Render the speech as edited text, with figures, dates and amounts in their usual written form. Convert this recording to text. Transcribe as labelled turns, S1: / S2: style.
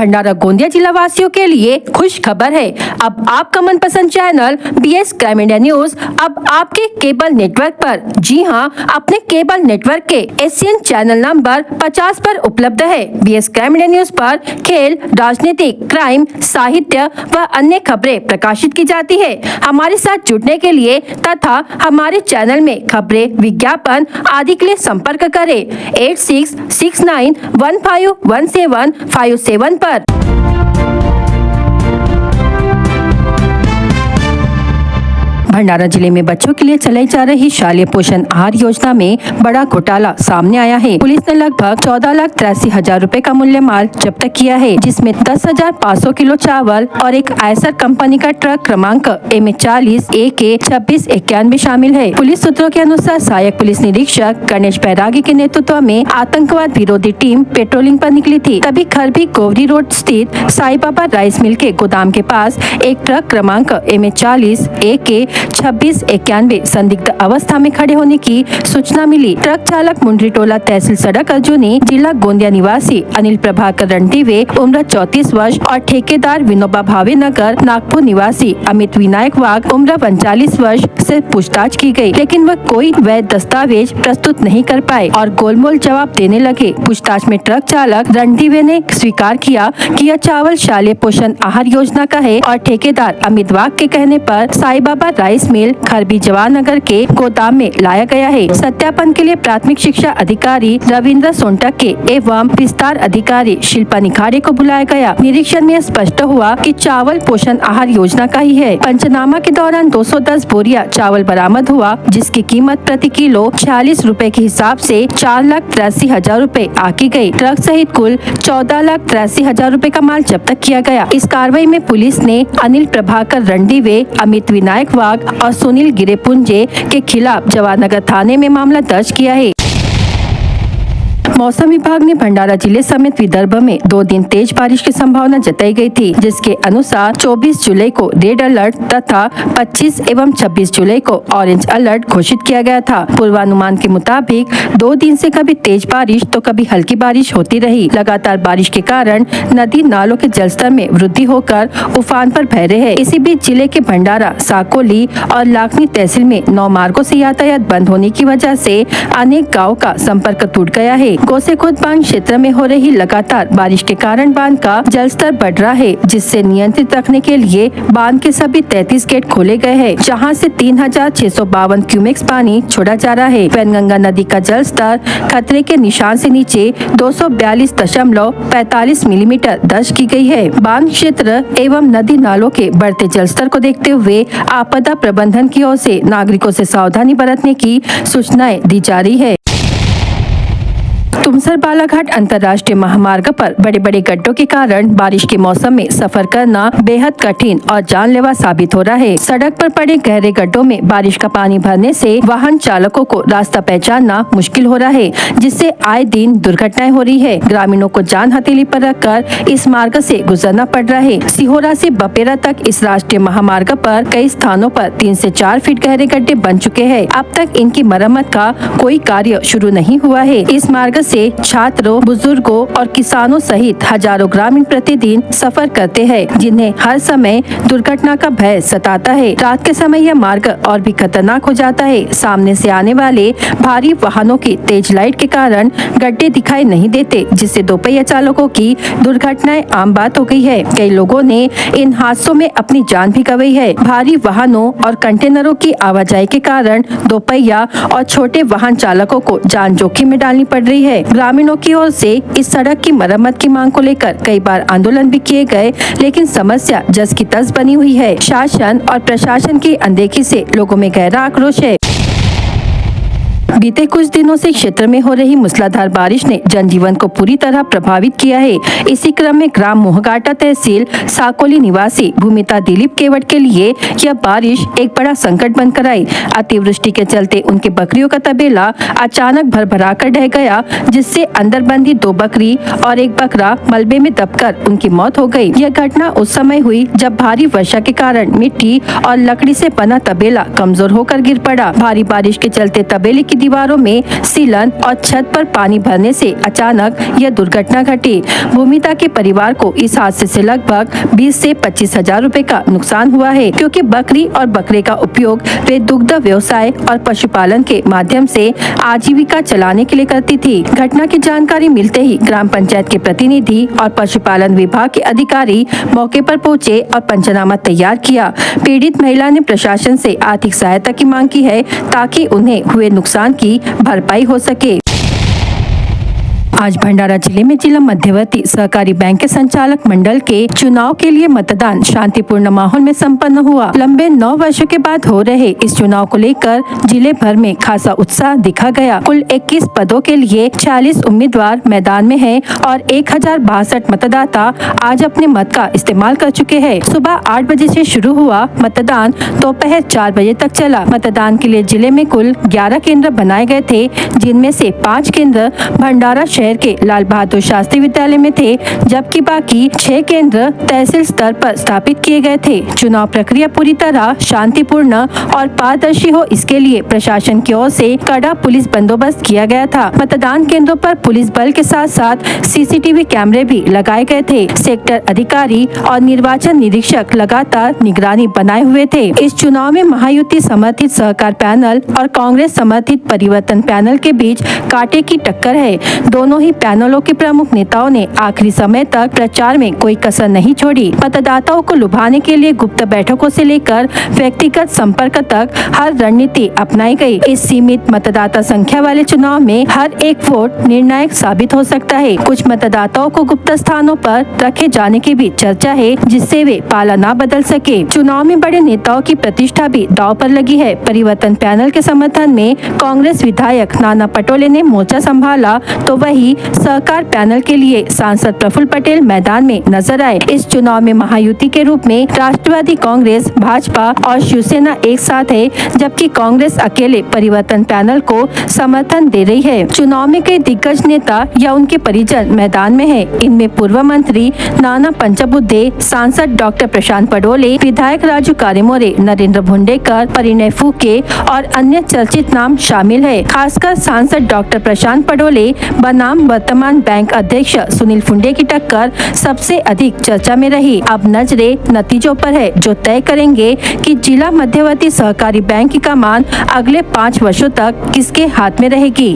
S1: भंडारा गोंदिया जिला वासियों के लिए खुश खबर है। अब आपका मनपसंद channel BS crime India news अब आपके केबल नेटवर्क पर, जी हां, अपने केबल नेटवर्क के एशियन चैनल नंबर 50 पर उपलब्ध है। BS क्राइम इंडिया न्यूज पर खेल, राजनीतिक, क्राइम, साहित्य व अन्य खबरें प्रकाशित की जाती है। हमारे साथ जुड़ने के लिए तथा हमारे चैनल में खबरें, विज्ञापन आदि के लिए संपर्क करें 8669151757 पर। भंडारा जिले में बच्चों के लिए चलाई जा रही शालेय पोषण आहार योजना में बड़ा घोटाला सामने आया है। पुलिस ने लगभग 14,83,000 रुपए का मूल्य माल जब्त किया है, जिसमें 10,500 किलो चावल और एक आयसर कंपनी का ट्रक क्रमांक MH40 AK 2691 शामिल है। पुलिस सूत्रों के अनुसार सहायक पुलिस निरीक्षक गणेश बैरागी के नेतृत्व में आतंकवाद विरोधी टीम पेट्रोलिंग पर निकली थी। तभी खरबी गोवरी रोड स्थित साई बाबा राइस मिल के गोदाम के पास एक ट्रक क्रमांक MH40 AK 2691 संदिग्ध अवस्था में खड़े होने की सूचना मिली। ट्रक चालक मुंडरी टोला तहसील सड़क अर्जुनी, जिला गोंदिया निवासी अनिल प्रभाकर रंटीवे उम्र 34 वर्ष और ठेकेदार विनोबा भावे नगर नागपुर निवासी अमित विनायक वाघ उम्र 39 वर्ष से पूछताछ की गई, लेकिन वह कोई वैध दस्तावेज प्रस्तुत नहीं कर पाए और गोलमोल जवाब देने लगे। पूछताछ में ट्रक चालक रंटीवे ने स्वीकार किया कि यह चावल शालेय पोषण आहार योजना का है और ठेकेदार अमित वाघ के कहने पर साई बाबा राइस मिल खरबी जवाहरनगर के गोदाम में लाया गया है। सत्यापन के लिए प्राथमिक शिक्षा अधिकारी रविंद्र सोनटक के एवं विस्तार अधिकारी शिल्पा निखारे को बुलाया गया। निरीक्षण में स्पष्ट हुआ कि चावल पोषण आहार योजना का ही है। पंचनामा के दौरान 210 बोरिया चावल बरामद हुआ, जिसकी कीमत प्रति किलो 46 रुपए के हिसाब से 4,83,000 रुपए आकी गयी। ट्रक सहित कुल 14,83,000 रुपए का माल जब्त किया गया। इस कार्रवाई में पुलिस ने अनिल प्रभाकर रंडीवे, अमित विनायक वाघ और सुनील गिरेपुंजे के खिलाफ जवाहरनगर थाने में मामला दर्ज किया है। मौसम विभाग ने भंडारा जिले समेत विदर्भ में 2 दिन तेज बारिश की संभावना जताई गई थी, जिसके अनुसार 24 जुलाई को रेड अलर्ट तथा 25 एवं 26 जुलाई को ऑरेंज अलर्ट घोषित किया गया था। पूर्वानुमान के मुताबिक 2 दिन से कभी तेज बारिश तो कभी हल्की बारिश होती रही। लगातार बारिश के कारण नदी नालों के जलस्तर में वृद्धि होकर उफान पर बह रहे हैं। इसी बीच जिले के भंडारा, साकोली और लाखनी तहसील में 9 मार्गों से यातायात बंद होने की वजह से अनेक गाँव का संपर्क टूट गया है। गोसेखुर्द बांध क्षेत्र में हो रही लगातार बारिश के कारण बांध का जलस्तर बढ़ रहा है, जिससे नियंत्रित रखने के लिए बांध के सभी 33 गेट खोले गए हैं, जहां से 3,652 क्यूमेक्स पानी छोड़ा जा रहा है। वैनगंगा नदी का जलस्तर खतरे के निशान से नीचे 242.45 मिलीमीटर दर्ज की गई है। बांध क्षेत्र एवं नदी नालों के बढ़ते जलस्तर को देखते हुए आपदा प्रबंधन की ओर से नागरिकों से सावधानी बरतने की सूचनाएं दी जा रही है। तुमसर बालाघाट अंतर्राष्ट्रीय महामार्ग पर बड़े बड़े गड्ढों के कारण बारिश के मौसम में सफर करना बेहद कठिन और जानलेवा साबित हो रहा है। सड़क पर पड़े गहरे गड्ढों में बारिश का पानी भरने से वाहन चालकों को रास्ता पहचानना मुश्किल हो रहा है, जिससे आए दिन दुर्घटनाएं हो रही है। ग्रामीणों को जान हथेली पर रखकर इस मार्ग से गुजरना पड़ रहा है। सिहोरा से बपेरा तक इस राष्ट्रीय महामार्ग पर कई स्थानों पर 3 से 4 फीट गहरे गड्ढे बन चुके हैं। अब तक इनकी मरम्मत का कोई कार्य शुरू नहीं हुआ है। इस मार्ग से छात्रों, बुजुर्गों और किसानों सहित हजारों ग्रामीण प्रतिदिन सफर करते हैं, जिन्हें हर समय दुर्घटना का भय सताता है। रात के समय यह मार्ग और भी खतरनाक हो जाता है। सामने से आने वाले भारी वाहनों की तेज लाइट के कारण गड्ढे दिखाई नहीं देते, जिससे दोपहिया चालकों की दुर्घटनाएं आम बात हो गई है। कई लोगों ने इन हादसों में अपनी जान भी गंवाई है। भारी वाहनों और कंटेनरों की आवाजाही के कारण दोपहिया और छोटे वाहन चालकों को जान जोखिम में डालनी पड़ रही है। ग्रामीणों की ओर से इस सड़क की मरम्मत की मांग को लेकर कई बार आंदोलन भी किए गए, लेकिन समस्या जस की तस बनी हुई है। शासन और प्रशासन की अनदेखी से लोगों में गहरा आक्रोश है। बीते कुछ दिनों से क्षेत्र में हो रही मूसलाधार बारिश ने जनजीवन को पूरी तरह प्रभावित किया है। इसी क्रम में ग्राम मोहगाटा तहसील साकोली निवासी भूमिता दिलीप केवट के लिए यह बारिश एक बड़ा संकट बनकर आई। अतिवृष्टि के चलते उनके बकरियों का तबेला अचानक भरभरा कर ढह गया, जिससे अंदर बंधी 2 बकरी और 1 बकरा मलबे में दबकर उनकी मौत हो गई। यह घटना उस समय हुई जब भारी वर्षा के कारण मिट्टी और लकड़ी से बना तबेला कमजोर होकर गिर पड़ा। भारी बारिश के चलते तबेले की दीवारों में सीलन और छत पर पानी भरने से अचानक यह दुर्घटना घटी। भूमिता के परिवार को इस हादसे से लगभग 20 से 25 हजार रुपए का नुकसान हुआ है, क्योंकि बकरी और बकरे का उपयोग वे दुग्ध व्यवसाय और पशुपालन के माध्यम से आजीविका चलाने के लिए करती थी। घटना की जानकारी मिलते ही ग्राम पंचायत के प्रतिनिधि और पशुपालन विभाग के अधिकारी मौके पर पहुंचे और पंचनामा तैयार किया। पीड़ित महिला ने प्रशासन से आर्थिक सहायता की मांग की है, ताकि उन्हें हुए नुकसान की भरपाई हो सके। आज भंडारा जिले में जिला मध्यवर्ती सहकारी बैंक के संचालक मंडल के चुनाव के लिए मतदान शांतिपूर्ण माहौल में संपन्न हुआ। लंबे 9 वर्षों के बाद हो रहे इस चुनाव को लेकर जिले भर में खासा उत्साह दिखा गया। कुल 21 पदों के लिए 46 उम्मीदवार मैदान में हैं और 1062 मतदाता आज अपने मत का इस्तेमाल कर चुके हैं। सुबह 8 बजे से शुरू हुआ मतदान दोपहर 4 बजे तक चला। मतदान के लिए जिले में कुल 11 केंद्र बनाए गए थे, जिनमें से 5 केंद्र भंडारा शहर के लाल बहादुर शास्त्री विद्यालय में थे, जबकि बाकी 6 केंद्र तहसील स्तर पर स्थापित किए गए थे। चुनाव प्रक्रिया पूरी तरह शांतिपूर्ण और पारदर्शी हो, इसके लिए प्रशासन की ओर से कड़ा पुलिस बंदोबस्त किया गया था। मतदान केंद्रों पर पुलिस बल के साथ साथ सीसीटीवी कैमरे भी लगाए गए थे। सेक्टर अधिकारी और निर्वाचन निरीक्षक लगातार निगरानी बनाए हुए थे। इस चुनाव में महायुति समर्थित सहकार पैनल और कांग्रेस समर्थित परिवर्तन पैनल के बीच कांटे की टक्कर है। दोनों ही पैनलों के प्रमुख नेताओं ने आखिरी समय तक प्रचार में कोई कसर नहीं छोड़ी। मतदाताओं को लुभाने के लिए गुप्त बैठकों से लेकर व्यक्तिगत संपर्क तक हर रणनीति अपनाई गई। इस सीमित मतदाता संख्या वाले चुनाव में हर एक वोट निर्णायक साबित हो सकता है। कुछ मतदाताओं को गुप्त स्थानों पर रखे जाने की भी चर्चा है, जिससे वे पाला न बदल सके। चुनाव में बड़े नेताओं की प्रतिष्ठा भी दांव पर लगी है। परिवर्तन पैनल के समर्थन में कांग्रेस विधायक नाना पटोले ने मोर्चा संभाला, तो वही सहकार पैनल के लिए सांसद प्रफुल्ल पटेल मैदान में नजर आए। इस चुनाव में महायुति के रूप में राष्ट्रवादी कांग्रेस, भाजपा और शिवसेना एक साथ है, जबकि कांग्रेस अकेले परिवर्तन पैनल को समर्थन दे रही है। चुनाव में कई दिग्गज नेता या उनके परिजन मैदान में है। इनमें पूर्व मंत्री नाना पंचबुद्धे, सांसद डॉक्टर प्रशांत पडोले, विधायक राजू कारेमोरे, नरेंद्र भुंडेकर, परिणय फूके और अन्य चर्चित नाम शामिल है। खासकर सांसद डॉक्टर प्रशांत पडोले बनाम वर्तमान बैंक अध्यक्ष सुनील फुंडे की टक्कर सबसे अधिक चर्चा में रही। अब नजरे नतीजों पर है, जो तय करेंगे कि जिला मध्यवर्ती सहकारी बैंक की कमान अगले 5 वर्षों तक किसके हाथ में रहेगी।